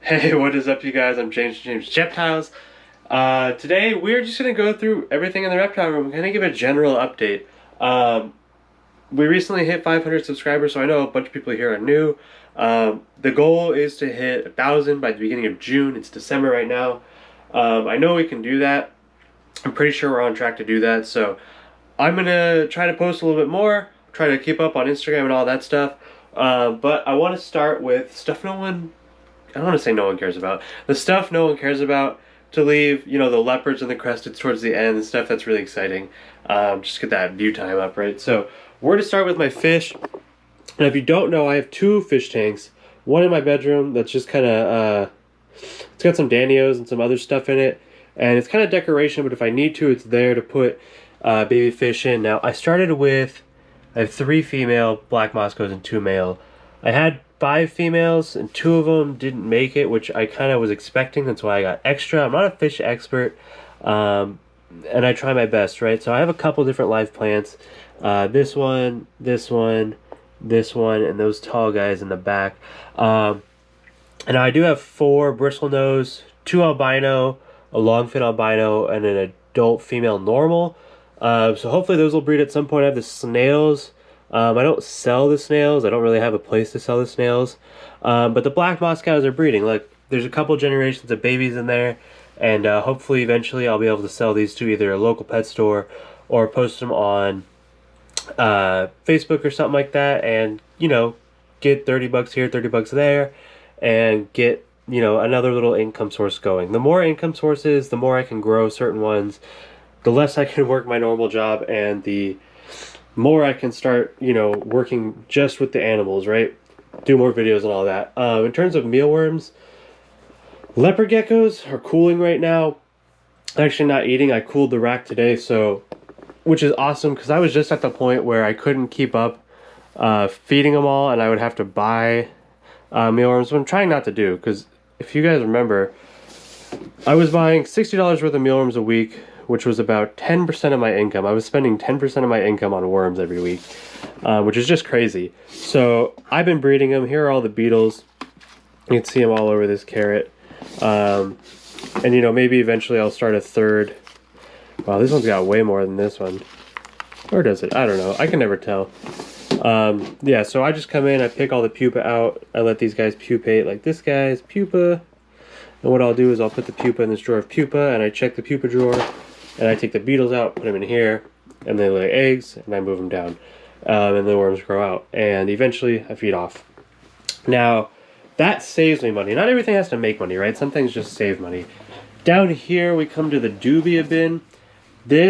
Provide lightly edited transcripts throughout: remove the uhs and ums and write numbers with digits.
Hey, what is up, you guys? I'm James Reptiles. Today we're just gonna go through everything in the reptile room. I'm gonna give a general update. We recently hit 500 subscribers, so I know a bunch of people here are new. The goal is to hit 1,000 by the beginning of June. It's December right now. I know we can do that. I'm pretty sure we're on track to do that. So I'm gonna try to post a little bit more, try to keep up on Instagram and all that stuff. But I want to start with stuff I don't want to say no one cares about. The stuff no one cares about, to leave, the leopards and the cresteds towards the end, the stuff that's really exciting. Just get that view time up, right? So we're going to start with my fish. And if you don't know, I have two fish tanks. One in my bedroom that's just kind of, it's got some Danios and some other stuff in it. And it's kind of decoration, but if I need to, it's there to put baby fish in. Now, I have 3 female black Moscows and 2 male. I had 5 females and 2 of them didn't make it, which I kind of was expecting. That's why I got extra. I'm not a fish expert, and I try my best, right? So I have a couple different live plants. This one, this one, this one, and those tall guys in the back. And I do have 4 bristlenose, 2 albino, a longfin albino, and an adult female normal. So hopefully those will breed at some point. I have the snails. I don't sell the snails. I don't really have a place to sell the snails. But the black Moscows are breeding. Look, there's a couple generations of babies in there. And hopefully eventually I'll be able to sell these to either a local pet store or post them on Facebook or something like that. And, get 30 bucks here, 30 bucks there. And get, another little income source going. The more income sources, the more I can grow certain ones. The less I can work my normal job, and the more I can start, working just with the animals, right? Do more videos and all that. In terms of mealworms, leopard geckos are cooling right now. Actually not eating. I cooled the rack today, which is awesome, because I was just at the point where I couldn't keep up feeding them all, and I would have to buy mealworms, what I'm trying not to do, because if you guys remember, I was buying $60 worth of mealworms a week, which was about 10% of my income. I was spending 10% of my income on worms every week, which is just crazy. So I've been breeding them. Here are all the beetles. You can see them all over this carrot. And maybe eventually I'll start a third. Wow, this one's got way more than this one. Or does it? I don't know. I can never tell. Yeah, so I just come in, I pick all the pupa out. I let these guys pupate, like this guy's pupa. And what I'll do is I'll put the pupa in this drawer of pupa, and I check the pupa drawer. And I take the beetles out, put them in here, and they lay eggs, and I move them down. And the worms grow out. And eventually, I feed off. Now, that saves me money. Not everything has to make money, right? Some things just save money. Down here, we come to the Dubia bin.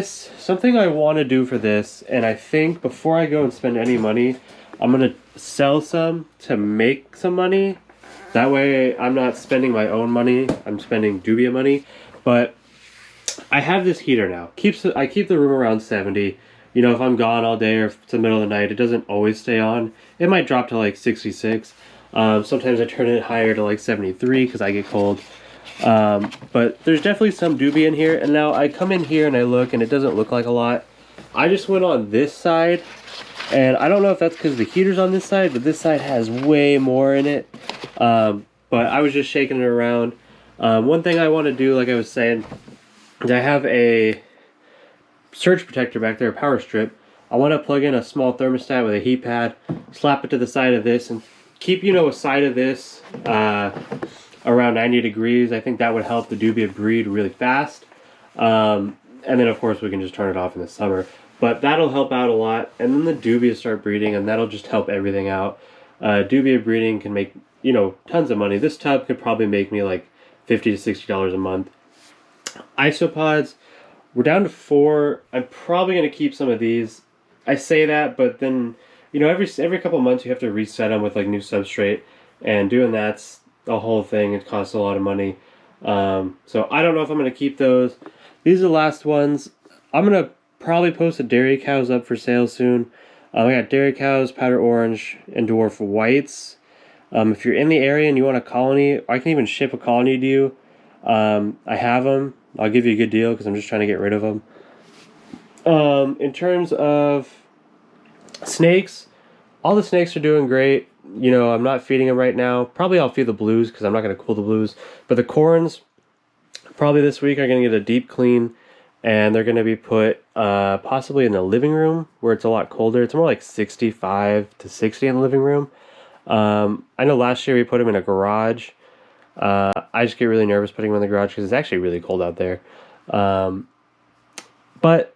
Something I want to do for this, and I think before I go and spend any money, I'm going to sell some to make some money. That way, I'm not spending my own money. I'm spending Dubia money. But I have this heater now. I keep the room around 70. If I'm gone all day or if it's the middle of the night, it doesn't always stay on. It might drop to like 66. Sometimes I turn it higher to like 73 because I get cold. But there's definitely some Dubia in here. And now I come in here and I look, and it doesn't look like a lot. I just went on this side, and I don't know if that's because the heater's on this side, but this side has way more in it. But I was just shaking it around. One thing I want to do, like I was saying, I have a surge protector back there, a power strip. I want to plug in a small thermostat with a heat pad, slap it to the side of this, and keep, a side of this around 90 degrees. I think that would help the Dubia breed really fast. And then, of course, we can just turn it off in the summer. But that'll help out a lot. And then the Dubia start breeding, and that'll just help everything out. Dubia breeding can make, tons of money. This tub could probably make me like $50 to $60 a month. Isopods, we're down to 4. I'm probably going to keep some of these. I say that, but then, every couple months you have to reset them with like new substrate, and doing that's the whole thing. It costs a lot of money. So I don't know if I'm going to keep those. These are the last ones. I'm going to probably post the dairy cows up for sale soon. I got dairy cows, powder orange, and dwarf whites. If you're in the area and you want a colony, I can even ship a colony to you. I have them. I'll give you a good deal because I'm just trying to get rid of them. In terms of snakes, all the snakes are doing great. you know, I'm not feeding them right now. Probably I'll feed the blues because I'm not going to cool the blues. But the corns, probably this week, are going to get a deep clean. And they're going to be put possibly in the living room where it's a lot colder. It's more like 65 to 60 in the living room. I know last year we put them in a garage. I just get really nervous putting them in the garage because it's actually really cold out there. But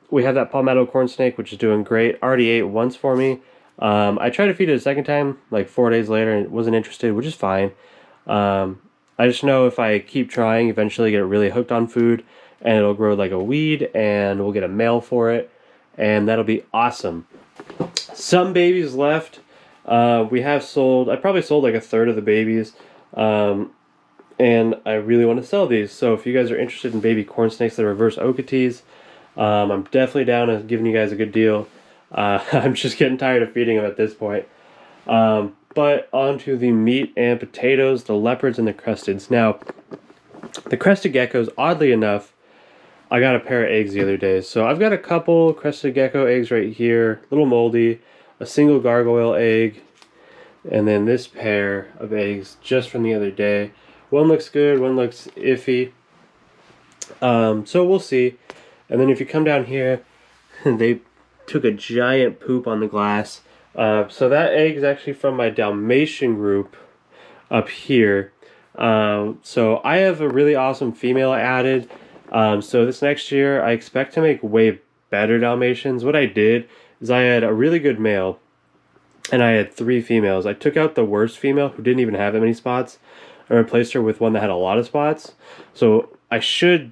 we have that palmetto corn snake, which is doing great. Already ate once for me. I tried to feed it a second time, like 4 days later, and it wasn't interested, which is fine. I just know if I keep trying, eventually get really hooked on food, and it'll grow like a weed, and we'll get a male for it, and that'll be awesome. Some babies left. We have sold, I probably sold like a third of the babies, and I really want to sell these. So if you guys are interested in baby corn snakes that are reverse Okeetees, I'm definitely down to giving you guys a good deal. I'm just getting tired of feeding them at this point. But on to the meat and potatoes, the leopards and the crusteds. Now, the crested geckos, oddly enough, I got a pair of eggs the other day. So I've got a couple crested gecko eggs right here, a little moldy, a single gargoyle egg, and then this pair of eggs just from the other day. One looks good, one looks iffy. So we'll see. And then if you come down here, they took a giant poop on the glass. So that egg is actually from my Dalmatian group up here. So I have a really awesome female I added. So this next year, I expect to make way better Dalmatians. What I did is I had a really good male, and I had 3 females. I took out the worst female, who didn't even have that many spots, and replaced her with one that had a lot of spots. So I should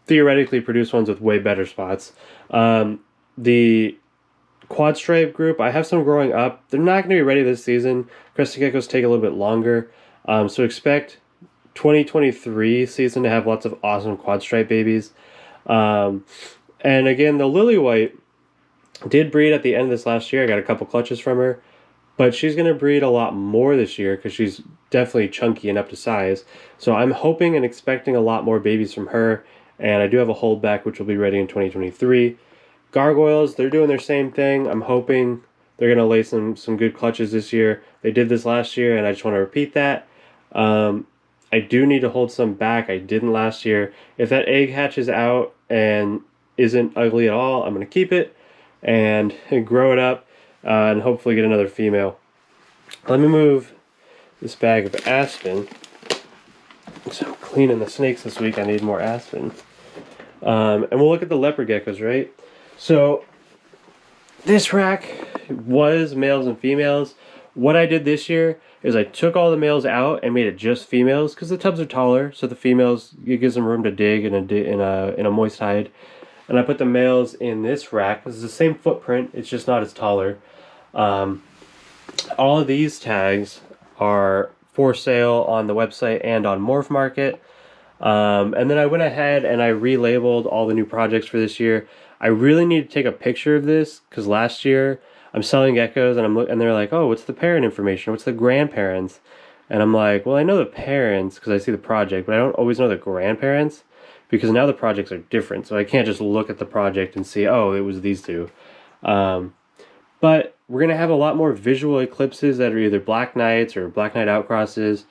theoretically produce ones with way better spots. The quad stripe group, I have some growing up. They're not going to be ready this season. Crested geckos take a little bit longer. So expect 2023 season to have lots of awesome quad stripe babies. And again, the lily white did breed at the end of this last year. I got a couple clutches from her, but she's going to breed a lot more this year because she's definitely chunky and up to size. So I'm hoping and expecting a lot more babies from her, and I do have a holdback which will be ready in 2023. Gargoyles, they're doing their same thing. I'm hoping they're going to lay some good clutches this year. They did this last year, and I just want to repeat that. I do need to hold some back. I didn't last year. If that egg hatches out and isn't ugly at all, I'm going to keep it and grow it up and hopefully get another female. Let me move this bag of aspen. So I'm cleaning the snakes this week. I need more aspen. And we'll look at the leopard geckos, right? So this rack was males and females. What I did this year is I took all the males out and made it just females because the tubs are taller, so the females, it gives them room to dig in a moist hide. And I put the males in this rack. This is the same footprint, it's just not as taller. All of these tags are for sale on the website and on MorphMarket. And then I went ahead and I relabeled all the new projects for this year. I really need to take a picture of this because last year I'm selling geckos and they're like, oh, what's the parent information? What's the grandparents? And I'm like, well, I know the parents because I see the project, but I don't always know the grandparents because now the projects are different. So I can't just look at the project and see, oh, it was these two. But we're going to have a lot more visual eclipses that are either Black Knights or Black Knight outcrosses.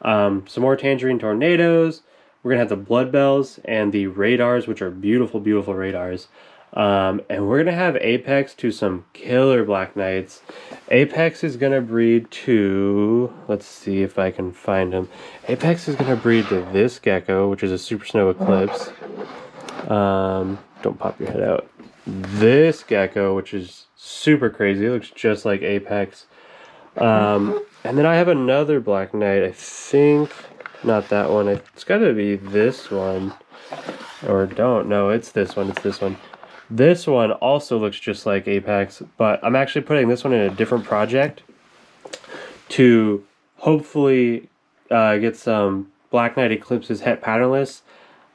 Some more Tangerine Tornadoes. We're going to have the Blood Bells and the Radars, which are beautiful, beautiful Radars. And we're going to have Apex to some killer Black Knights. Apex is going to breed to, let's see if I can find him. Apex is going to breed to this gecko, which is a Super Snow Eclipse. Don't pop your head out. This gecko, which is super crazy. It looks just like Apex. And then I have another Black Knight. I think, not that one. It's got to be this one. Or don't. No, it's this one. It's this one. This one also looks just like Apex, but I'm actually putting this one in a different project to hopefully get some Black Knight Eclipses het patternless.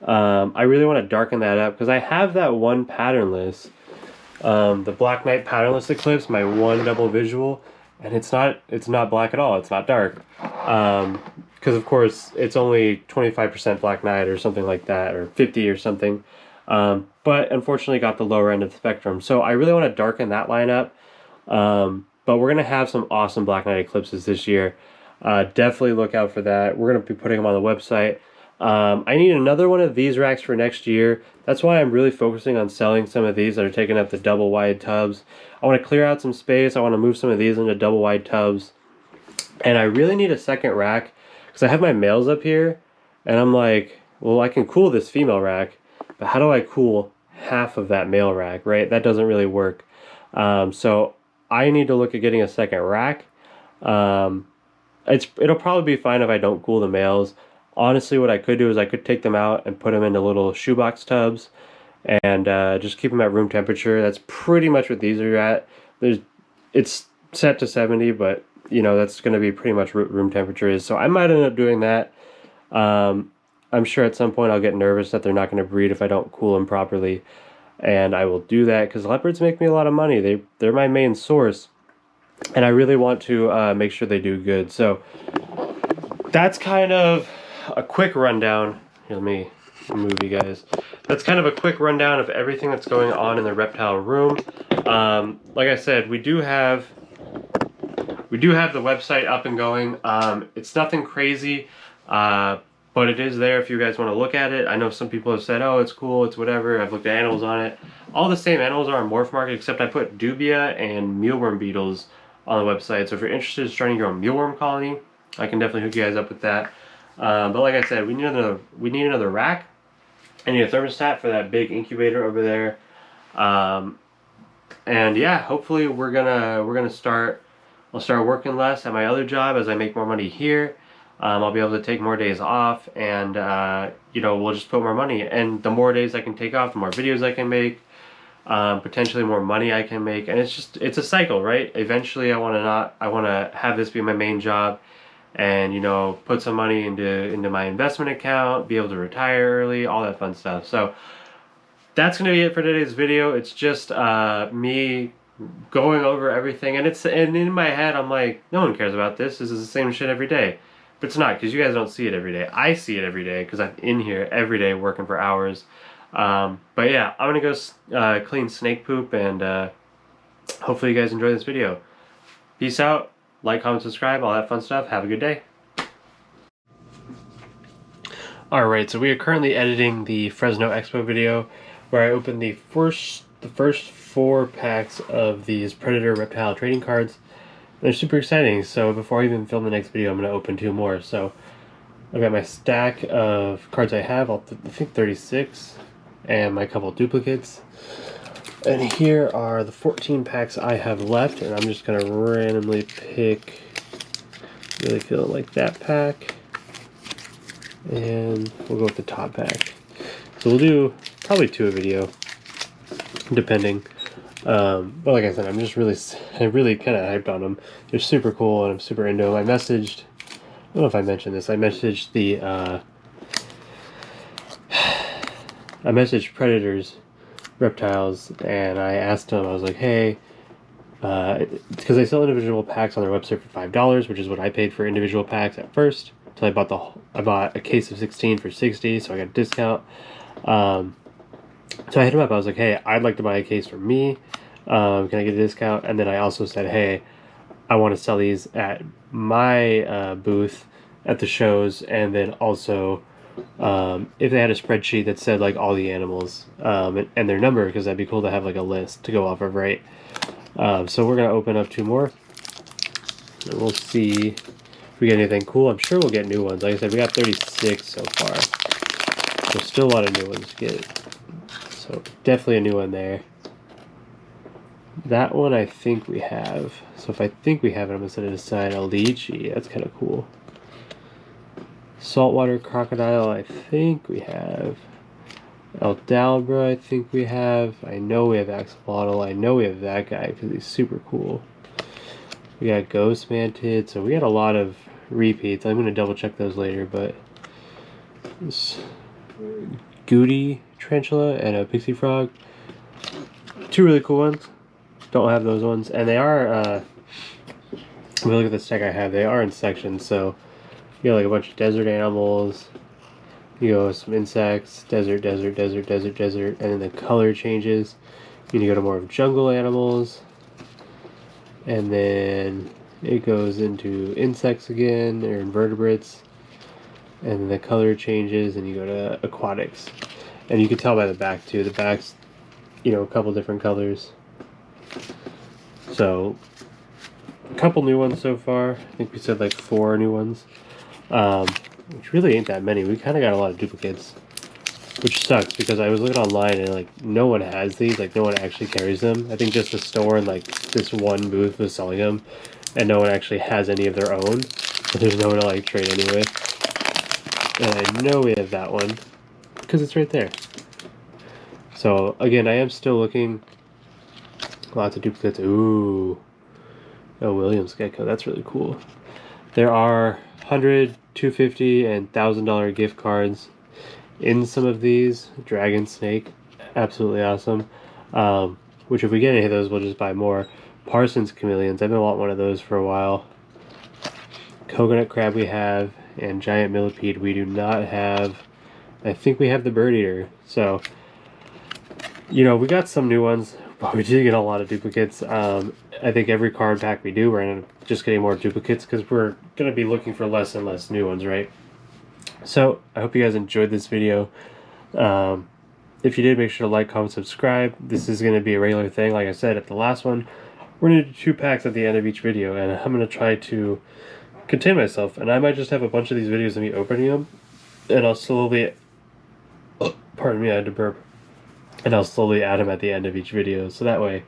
I really want to darken that up because I have that one patternless, the Black Knight patternless Eclipse, my one double visual, and it's not black at all. It's not dark because of course it's only 25% Black Knight or something like that, or 50 or something. But unfortunately got the lower end of the spectrum. So I really want to darken that line up. But we're going to have some awesome Black Knight eclipses this year. Definitely look out for that. We're going to be putting them on the website. I need another one of these racks for next year. That's why I'm really focusing on selling some of these that are taking up the double wide tubs. I want to clear out some space. I want to move some of these into double wide tubs. And I really need a second rack because I have my males up here. And I'm like, well, I can cool this female rack, but how do I cool half of that male rack, right? That doesn't really work. So I need to look at getting a second rack. It'll probably be fine if I don't cool the males. Honestly, what I could do is I could take them out and put them into little shoebox tubs and just keep them at room temperature. That's pretty much what these are at. It's set to 70, but you know, that's going to be pretty much room temperature is. So I might end up doing that. I'm sure at some point I'll get nervous that they're not going to breed if I don't cool them properly. And I will do that because leopards make me a lot of money. They're my main source. And I really want to make sure they do good. So that's kind of a quick rundown. Here, let me move you guys. That's kind of a quick rundown of everything that's going on in the reptile room. Like I said, we do have the website up and going. It's nothing crazy, but it is there if you guys want to look at it. I know some people have said, oh, it's cool, it's whatever. I've looked at animals on it. All the same animals are on MorphMarket, except I put Dubia and mealworm beetles on the website. So if you're interested in starting your own mealworm colony, I can definitely hook you guys up with that. But like I said, we need another rack. I need a thermostat for that big incubator over there. And yeah, hopefully I'll start working less at my other job as I make more money here. I'll be able to take more days off, and you know, we'll just put more money. And the more days I can take off, the more videos I can make, potentially more money I can make. And it's a cycle, right? Eventually, I want to have this be my main job, and you know, put some money into my investment account, be able to retire early, all that fun stuff. So that's gonna be it for today's video. It's just me going over everything, and in my head I'm like, no one cares about this. This is the same shit every day. But it's not, because you guys don't see it every day. I see it every day because I'm in here every day working for hours. But yeah, I'm gonna go clean snake poop, and hopefully you guys enjoy this video. Peace out. Like, comment, subscribe, all that fun stuff. Have a good day. Alright, so we are currently editing the Fresno Expo video where I opened the first 4 packs of these Predator Reptile trading cards. They're super exciting, so before I even film the next video, I'm going to open 2 more. So I've got my stack of cards I have, I think 36, and my couple duplicates. And here are the 14 packs I have left, and I'm just going to randomly pick, really feeling like that pack, and we'll go with the top pack. So we'll do probably 2 a video, depending. But like I said, I'm really kind of hyped on them. They're super cool, and I'm super into them. I don't know if I mentioned this, I messaged Predators Reptiles, and I asked them, I was like, hey, because they sell individual packs on their website for $5, which is what I paid for individual packs at first, until I bought a case of 16 for $60, so I got a discount. So I hit him up, I was like, hey, I'd like to buy a case for me, can I get a discount? And then I also said, hey, I want to sell these at my booth at the shows, and then also if they had a spreadsheet that said like all the animals and their number, because that'd be cool to have like a list to go off of, right? So we're going to open up 2 more, and we'll see if we get anything cool. I'm sure we'll get new ones. Like I said, we got 36 so far. There's still a lot of new ones to get. So definitely a new one there. That one I think we have. So if I think we have it, I'm going to set it aside. A lychee, that's kind of cool. Saltwater crocodile, I think we have. Aldabra, I think we have. I know we have axolotl. I know we have that guy because he's super cool. We got ghost mantid, so we got a lot of repeats. I'm going to double check those later, but this Goody tarantula and a pixie frog. 2 really cool ones. Don't have those ones, and they are when we look at the stack I have, they are in sections. So you got like a bunch of desert animals, you go with some insects, desert, desert, desert, desert, desert, and then the color changes. You need to go to more of jungle animals, And then it goes into insects again, or invertebrates. And the color changes, and you go to aquatics. And you can tell by the back too. The back's, you know, a couple different colors. So, a couple new ones so far. I think we said like 4 new ones. Which really ain't that many. We kind of got a lot of duplicates. Which sucks, because I was looking online and like no one has these. Like no one actually carries them. I think just the store and like this one booth was selling them. And no one actually has any of their own. But there's no one to like trade anyway. And I know we have that one, because it's right there. So, again, I am still looking. Lots of duplicates. Ooh. Oh, Williams Gecko. That's really cool. There are $100, $250, and $1,000 gift cards in some of these. Dragon Snake. Absolutely awesome. Which, if we get any of those, we'll just buy more. Parsons Chameleons. I've been wanting one of those for a while. Coconut Crab we have. And Giant Millipede we do not have. I think we have the Bird Eater. So, you know, we got some new ones, but we did get a lot of duplicates. I think every card pack we do, we're going to just getting more duplicates, because we're going to be looking for less and less new ones, right? So, I hope you guys enjoyed this video. If you did, make sure to like, comment, subscribe. This is going to be a regular thing. Like I said at the last one, we're going to do 2 packs at the end of each video, and I'm going to try to contain myself, and I might just have a bunch of these videos of me opening them, and I'll slowly, pardon me, I had to burp, and I'll slowly add them at the end of each video, so that way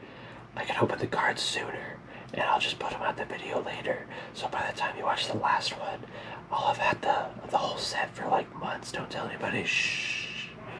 I can open the cards sooner, and I'll just put them on the video later, so by the time you watch the last one, I'll have had the whole set for like months. Don't tell anybody. Shh.